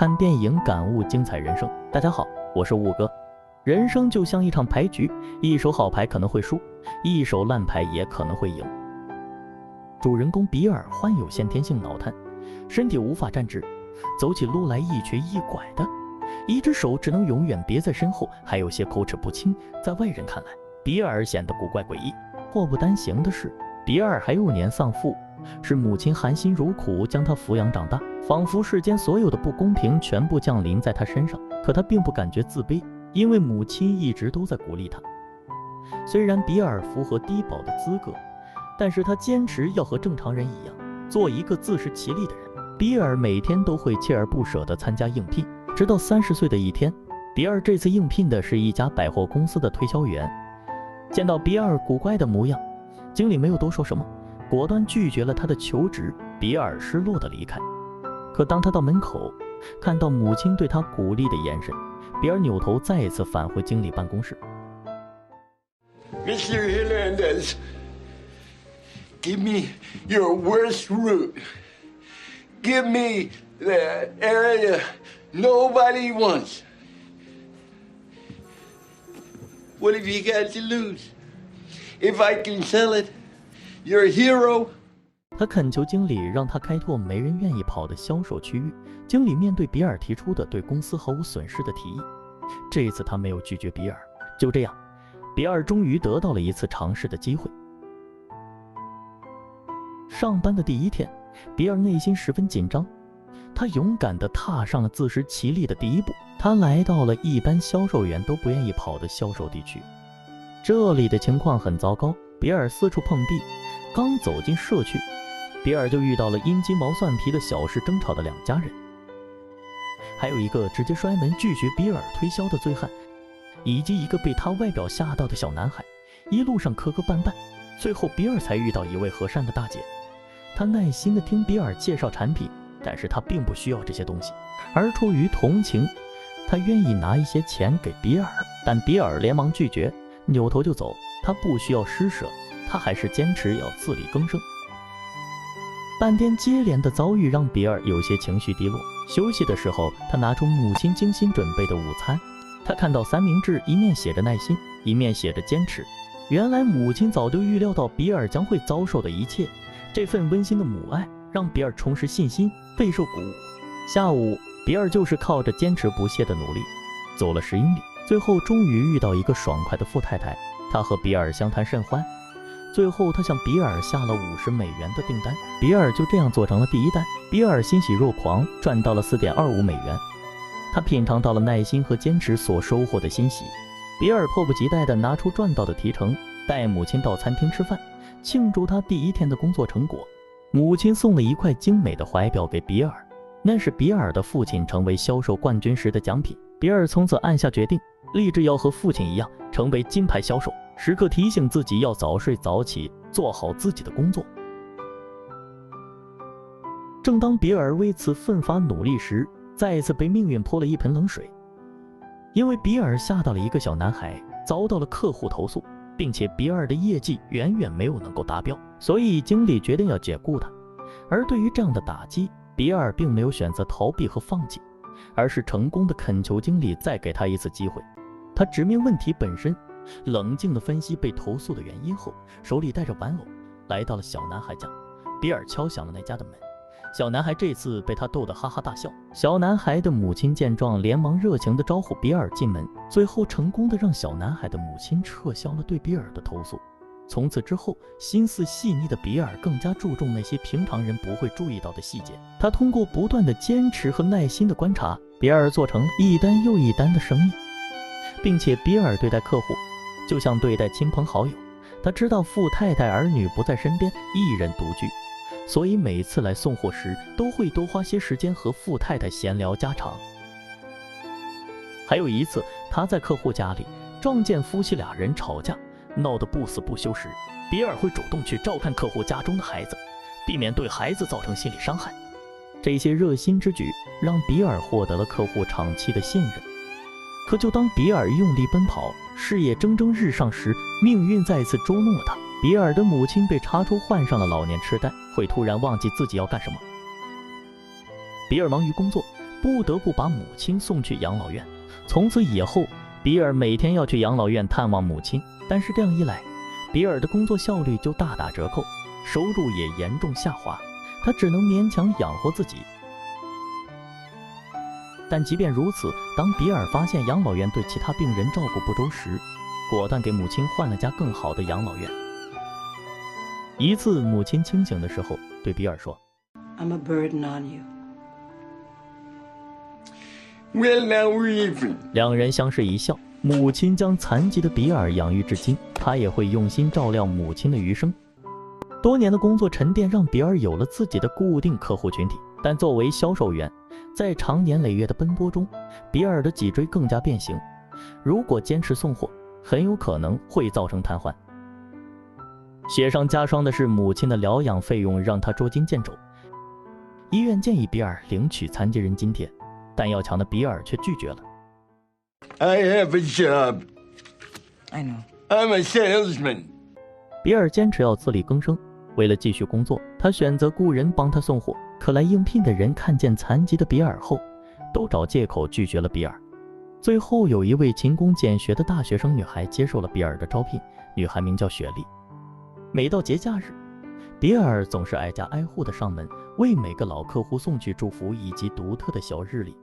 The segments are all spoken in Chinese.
看电影感悟精彩人生。大家好，我是雾哥。人生就像一场牌局，一手好牌可能会输，一手烂牌也可能会赢。主人公比尔患有先天性脑瘫，身体无法站直，走起路来一瘸一拐的，一只手只能永远别在身后，还有些口齿不清，在外人看来，比尔显得古怪诡异。祸不单行的是，比尔还幼年丧父，是母亲含辛茹苦将他抚养长大，仿佛世间所有的不公平全部降临在他身上。可他并不感觉自卑，因为母亲一直都在鼓励他。虽然比尔符合低保的资格，但是他坚持要和正常人一样，做一个自食其力的人。比尔每天都会锲而不舍地参加应聘，直到30岁的一天，比尔这次应聘的是一家百货公司的推销员。见到比尔古怪的模样，经理没有多说什么，果断拒绝了他的求职。比尔失落地离开。可当他到门口，看到母亲对他鼓励的眼神，比尔扭头再一次返回经理办公室。Mr. Hernandez, give me your worst route. Give me the area nobody wants. What have you got to lose? If I can sell it, you're a hero. 他恳求经理让他开拓没人愿意跑的销售区域。经理面对比尔提出的对公司毫无损失的提议，这一次他没有拒绝比尔。就这样，比尔终于得到了一次尝试的机会。上班的第一天，比尔内心十分紧张，他勇敢地踏上了自食其力的第一步。他来到了一般销售员都不愿意跑的销售地区，这里的情况很糟糕。比尔四处碰壁，刚走进社区，比尔就遇到了因鸡毛蒜皮的小事争吵的两家人，还有一个直接摔门拒绝比尔推销的醉汉，以及一个被他外表吓到的小男孩。一路上磕磕绊绊，最后比尔才遇到一位和善的大姐。她耐心地听比尔介绍产品，但是她并不需要这些东西，而出于同情，她愿意拿一些钱给比尔，但比尔连忙拒绝，扭头就走。他不需要施舍，他还是坚持要自力更生。半天接连的遭遇让比尔有些情绪低落。休息的时候，他拿出母亲精心准备的午餐，他看到三明治一面写着耐心，一面写着坚持。原来母亲早就预料到比尔将会遭受的一切，这份温馨的母爱让比尔重拾信心，备受鼓舞。下午，比尔就是靠着坚持不懈的努力，走了10英里，最后终于遇到一个爽快的富太太。他和比尔相谈甚欢，最后他向比尔下了50美元的订单，比尔就这样做成了第一单。比尔欣喜若狂，赚到了4.25美元。他品尝到了耐心和坚持所收获的欣喜。比尔迫不及待地拿出赚到的提成，带母亲到餐厅吃饭，庆祝他第一天的工作成果。母亲送了一块精美的怀表给比尔，那是比尔的父亲成为销售冠军时的奖品。比尔从此暗下决定，立志要和父亲一样成为金牌销售，时刻提醒自己要早睡早起，做好自己的工作。正当比尔为此奋发努力时，再一次被命运泼了一盆冷水。因为比尔吓到了一个小男孩，遭到了客户投诉，并且比尔的业绩远远没有能够达标，所以经理决定要解雇他。而对于这样的打击，比尔并没有选择逃避和放弃，而是成功的恳求经理再给他一次机会。他直面问题本身，冷静地分析被投诉的原因后，手里带着玩偶来到了小男孩家。比尔敲响了那家的门，小男孩这次被他逗得哈哈大笑。小男孩的母亲见状，连忙热情地招呼比尔进门，最后成功地让小男孩的母亲撤销了对比尔的投诉。从此之后，心思细腻的比尔更加注重那些平常人不会注意到的细节。他通过不断的坚持和耐心的观察，比尔做成一单又一单的生意，并且比尔对待客户就像对待亲朋好友。他知道富太太儿女不在身边，一人独居，所以每次来送货时都会多花些时间和富太太闲聊家常。还有一次，他在客户家里撞见夫妻俩人吵架，闹得不死不休时，比尔会主动去照看客户家中的孩子，避免对孩子造成心理伤害。这些热心之举让比尔获得了客户长期的信任。可就当比尔用力奔跑，事业蒸蒸日上时，命运再次捉弄了他。比尔的母亲被查出患上了老年痴呆，会突然忘记自己要干什么。比尔忙于工作，不得不把母亲送去养老院。从此以后，比尔每天要去养老院探望母亲，但是这样一来，比尔的工作效率就大打折扣，收入也严重下滑，他只能勉强养活自己。但即便如此，当比尔发现养老院对其他病人照顾不周时，果断给母亲换了家更好的养老院。一次，母亲清醒的时候对比尔说 I'm a burden on you. Well, now we're even. 两人相视一笑，母亲将残疾的比尔养育至今，他也会用心照料母亲的余生。多年的工作沉淀让比尔有了自己的固定客户群体，但作为销售员，在长年累月的奔波中，比尔的脊椎更加变形，如果坚持送货，很有可能会造成瘫痪。雪上加霜的是，母亲的疗养费用让他捉襟见肘。医院建议比尔领取残疾人津贴，但要强的比尔却拒绝了。I have a job. I know. I'm a salesman. 比尔坚持要自力更生，为了继续工作，他选择雇人帮他送货。可来应聘的人看见残疾的比尔后，都找借口拒绝了比尔。最后有一位勤工俭学的大学生女孩接受了比尔的招聘，女孩名叫雪莉。每到节假日，比尔总是挨家挨户的上门，为每个老客户送去祝福以及独特的小日历，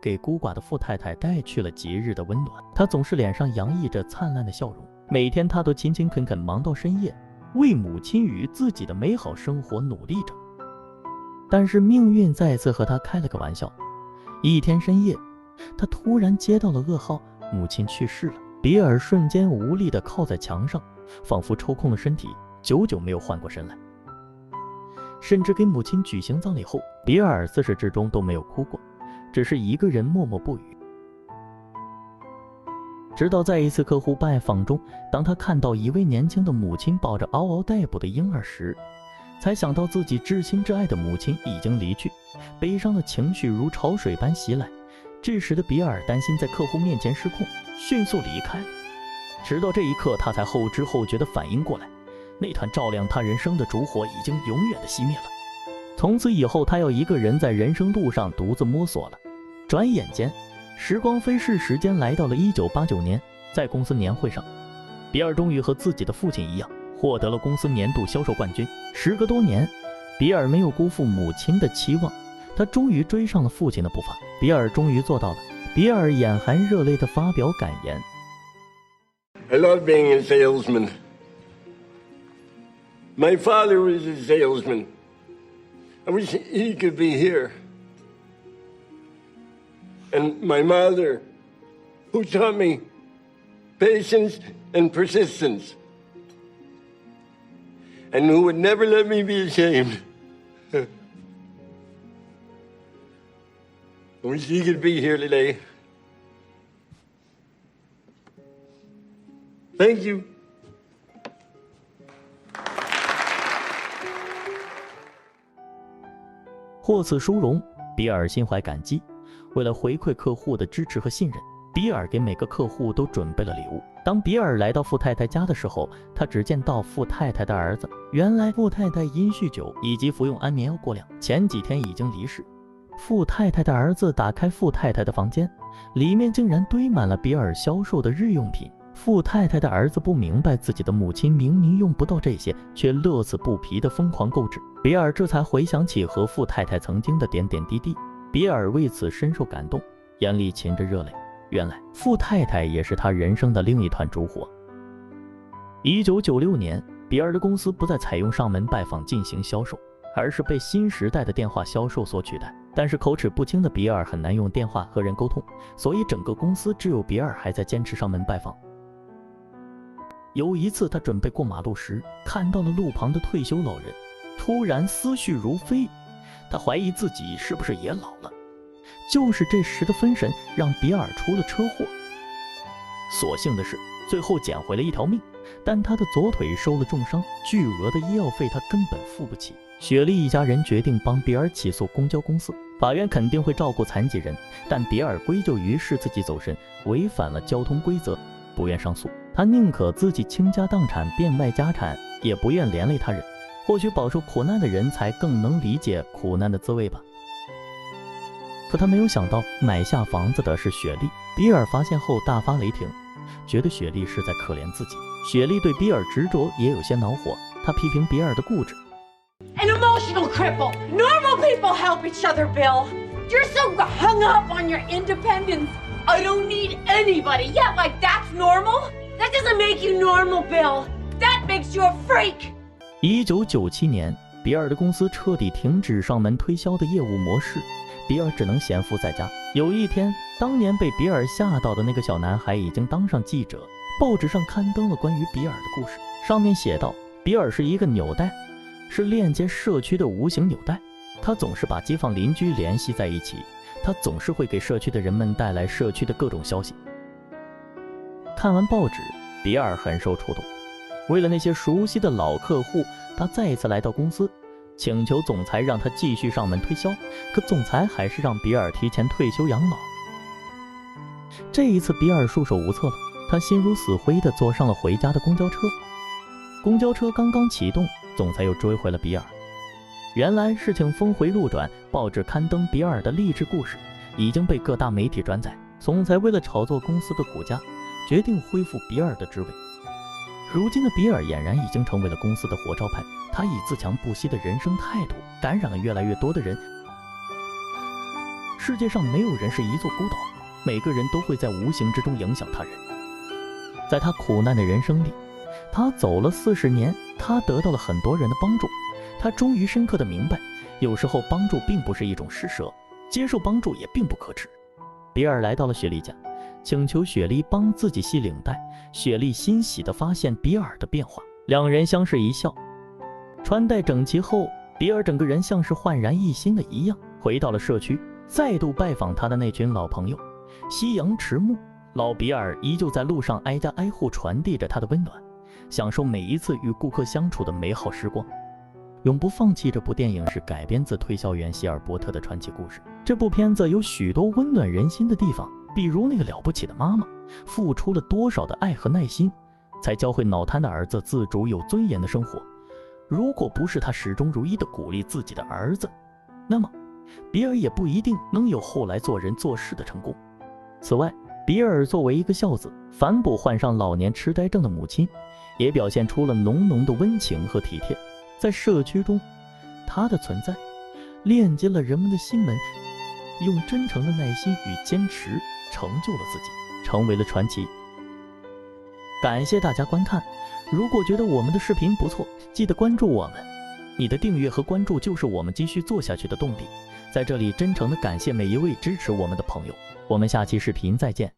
给孤寡的富太太带去了节日的温暖。他总是脸上洋溢着灿烂的笑容，每天他都勤勤恳恳忙到深夜，为母亲与自己的美好生活努力着。但是命运再次和他开了个玩笑，一天深夜，他突然接到了噩耗，母亲去世了。比尔瞬间无力地靠在墙上，仿佛抽空了身体，久久没有缓过神来。甚至给母亲举行葬礼后，比尔自始至终都没有哭过，只是一个人默默不语。直到在一次客户拜访中，当他看到一位年轻的母亲抱着嗷嗷待哺的婴儿时，才想到自己至亲至爱的母亲已经离去，悲伤的情绪如潮水般袭来。这时的比尔担心在客户面前失控，迅速离开。直到这一刻，他才后知后觉地反应过来，那团照亮他人生的烛火已经永远地熄灭了。从此以后，他要一个人在人生路上独自摸索了。转眼间，时光飞逝，时间来到了1989年，在公司年会上，比尔终于和自己的父亲一样，获得了公司年度销售冠军。时隔多年，比尔没有辜负母亲的期望，他终于追上了父亲的步伐。比尔终于做到了。比尔眼含热泪地发表感言 I love being a salesman. My father was a salesman. I wish he could be here. And my mother, who taught me patience and persistence, and who would never let me be ashamed. I wish he could be here today. Thank you. 获此殊荣，比尔心怀感激。为了回馈客户的支持和信任，比尔给每个客户都准备了礼物。当比尔来到富太太家的时候，他只见到富太太的儿子。原来富太太因酗酒以及服用安眠药过量，前几天已经离世。富太太的儿子打开富太太的房间，里面竟然堆满了比尔销售的日用品。富太太的儿子不明白自己的母亲明明用不到这些，却乐此不疲地疯狂购置。比尔这才回想起和富太太曾经的点点滴滴，比尔为此深受感动，眼里噙着热泪。原来富太太也是他人生的另一团烛火。1996年，比尔的公司不再采用上门拜访进行销售，而是被新时代的电话销售所取代。但是口齿不清的比尔很难用电话和人沟通，所以整个公司只有比尔还在坚持上门拜访。有一次，他准备过马路时，看到了路旁的退休老人，突然思绪如飞，他怀疑自己是不是也老了。就是这时的分神，让比尔出了车祸。所幸的是，最后捡回了一条命，但他的左腿受了重伤，巨额的医药费他根本付不起。雪莉一家人决定帮比尔起诉公交公司，法院肯定会照顾残疾人，但比尔归咎于是自己走神，违反了交通规则，不愿上诉。他宁可自己倾家荡产变卖家产，也不愿连累他人。或许饱受苦难的人才更能理解苦难的滋味吧。可他没有想到买下房子的是雪莉。比尔发现后大发雷霆，觉得雪莉是在可怜自己。雪莉对比尔执着也有些恼火，她批评比尔的固执。An emotional cripple. Normal people help each other, Bill. You're so hung up on your independence. I don't need anybody. Yeah, like that's normal? That doesn't make you normal, Bill. That makes you a freak. 1997年，比尔的公司彻底停止上门推销的业务模式，比尔只能闲赋在家。有一天，当年被比尔吓到的那个小男孩已经当上记者，报纸上刊登了关于比尔的故事，上面写道：比尔是一个纽带，是链接社区的无形纽带，他总是把街坊邻居联系在一起，他总是会给社区的人们带来社区的各种消息。看完报纸，比尔很受触动，为了那些熟悉的老客户，他再一次来到公司，请求总裁让他继续上门推销，可总裁还是让比尔提前退休养老。这一次比尔束手无策了，他心如死灰地坐上了回家的公交车。公交车刚刚启动，总裁又追回了比尔。原来事情峰回路转，报纸刊登比尔的励志故事已经被各大媒体转载。总裁为了炒作公司的股价，决定恢复比尔的职位。如今的比尔俨然已经成为了公司的活招牌，他以自强不息的人生态度感染了越来越多的人。世界上没有人是一座孤岛，每个人都会在无形之中影响他人。在他苦难的人生里，他走了40年，他得到了很多人的帮助。他终于深刻地明白，有时候帮助并不是一种施舍，接受帮助也并不可耻。比尔来到了雪莉家，请求雪莉帮自己系领带。雪莉欣喜地发现比尔的变化，两人相视一笑。穿戴整齐后，比尔整个人像是焕然一新的一样，回到了社区，再度拜访他的那群老朋友。夕阳迟暮，老比尔依旧在路上挨家挨户传递着他的温暖，享受每一次与顾客相处的美好时光。永不放弃这部电影是改编自推销员希尔伯特的传奇故事。这部片子有许多温暖人心的地方，比如那个了不起的妈妈付出了多少的爱和耐心，才教会脑瘫的儿子自主有尊严的生活。如果不是他始终如一地鼓励自己的儿子，那么比尔也不一定能有后来做人做事的成功。此外，比尔作为一个孝子，反哺患上老年痴呆症的母亲，也表现出了浓浓的温情和体贴。在社区中，他的存在链接了人们的心门，用真诚的耐心与坚持成就了自己，成为了传奇。感谢大家观看，如果觉得我们的视频不错，记得关注我们，你的订阅和关注就是我们继续做下去的动力。在这里真诚地感谢每一位支持我们的朋友，我们下期视频再见。